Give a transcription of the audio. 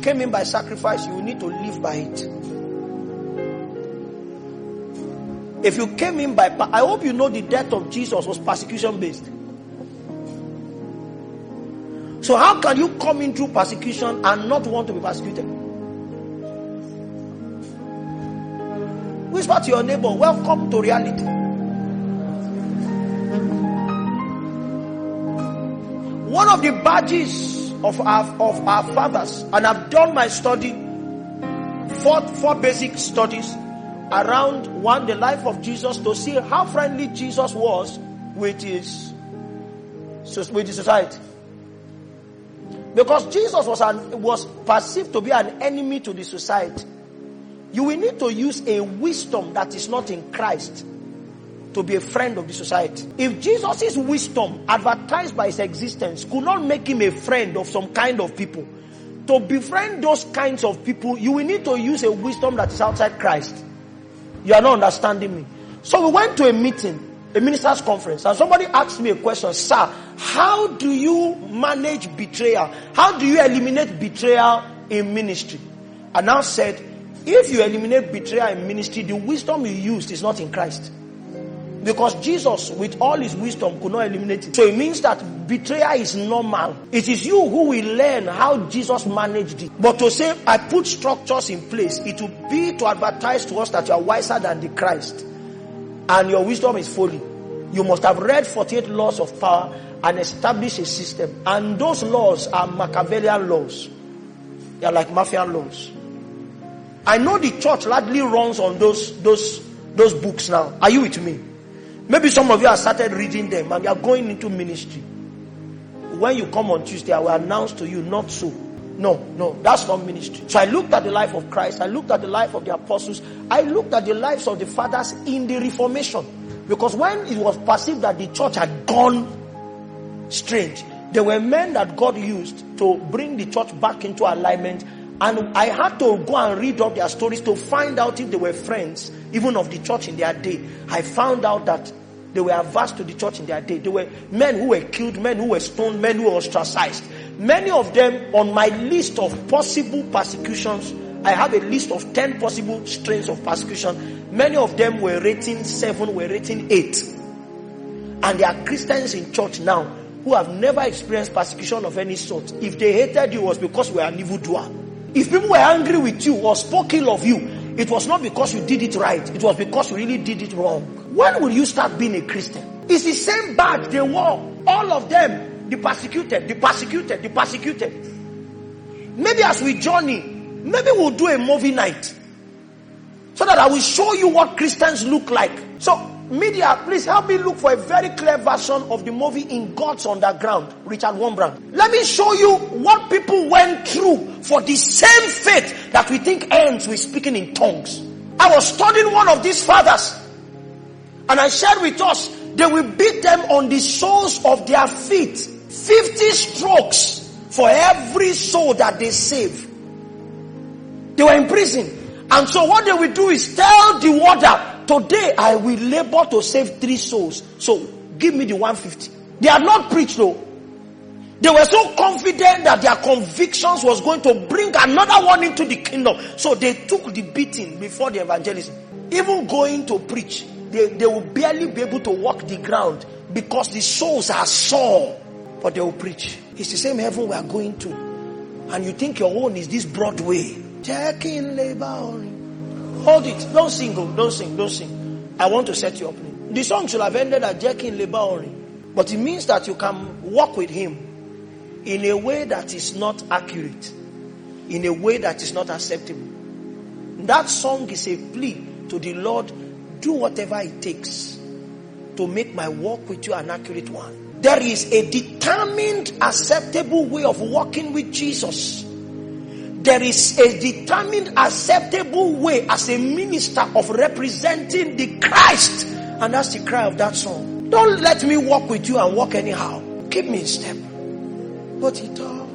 came in by sacrifice, you will need to live by it. If you came in by, I hope you know the death of Jesus was persecution based. So how can you come in through persecution and not want to be persecuted? Whisper to your neighbor, welcome to reality. One of the badges of our fathers, and I've done my study, four basic studies around one, the life of Jesus, to see how friendly Jesus was with his society. Because Jesus was perceived to be an enemy to the society. You will need to use a wisdom that is not in Christ to be a friend of the society. If Jesus' wisdom, advertised by his existence, could not make him a friend of some kind of people, to befriend those kinds of people, you will need to use a wisdom that is outside Christ. You are not understanding me. So we went to a meeting, a minister's conference, and somebody asked me a question, sir, how do you manage betrayal? How do you eliminate betrayal in ministry? And I said, if you eliminate betrayal in ministry, the wisdom you used is not in Christ. Because Jesus, with all his wisdom, could not eliminate it. So it means that betrayal is normal. It is you who will learn how Jesus managed it. But to say, I put structures in place, it will be to advertise to us that you are wiser than the Christ. And your wisdom is folly. You must have read 48 laws of power and established a system. And those laws are Machiavellian laws. They are like mafia laws. I know the church largely runs on those books now. Are you with me? Maybe some of you have started reading them and you are going into ministry. When you come on Tuesday, I will announce to you, not so. No, that's not ministry. So I looked at the life of Christ. I looked at the life of the apostles. I looked at the lives of the fathers in the Reformation. Because when it was perceived that the church had gone strange, there were men that God used to bring the church back into alignment. And I had to go and read up their stories to find out if they were friends, even of the church in their day. I found out that they were averse to the church in their day. They were men who were killed, men who were stoned, men who were ostracized. Many of them, on my list of possible persecutions, I have a list of 10 possible strains of persecution. Many of them were rating 7, were rating 8. And there are Christians in church now who have never experienced persecution of any sort. If they hated you, it was because you were an evildoer. If people were angry with you or spoke ill of you, it was not because you did it right. It was because you really did it wrong. When will you start being a Christian? It's the same badge they wore. All of them, the persecuted. Maybe as we journey, maybe we'll do a movie night, so that I will show you what Christians look like. So, media, please help me look for a very clear version of the movie In God's Underground, Richard Wurmbrand. Let me show you what people went through for the same faith that we think ends with speaking in tongues. I was studying one of these fathers, and I shared with us, they will beat them on the soles of their feet. 50 strokes for every soul that they save. They were in prison. And so what they will do is tell the warder, today I will labor to save 3 souls. So give me the 150. They had not preached though. They were so confident that their convictions was going to bring another one into the kingdom. So they took the beating before the evangelism. Even going to preach, they will barely be able to walk the ground because the souls are sore. But they will preach. It's the same heaven we are going to. And you think your own is this Broadway. Check in labor. Hold it. Don't sing. Don't sing. I want to set you up. The song should have ended at Jack in labor. But it means that you can walk with him in a way that is not accurate. In a way that is not acceptable. That song is a plea to the Lord. Do whatever it takes to make my walk with you an accurate one. There is a determined, acceptable way of walking with Jesus. There is a determined, acceptable way as a minister of representing the Christ. And that's the cry of that song. Don't let me walk with you and walk anyhow. Keep me in step. But it all.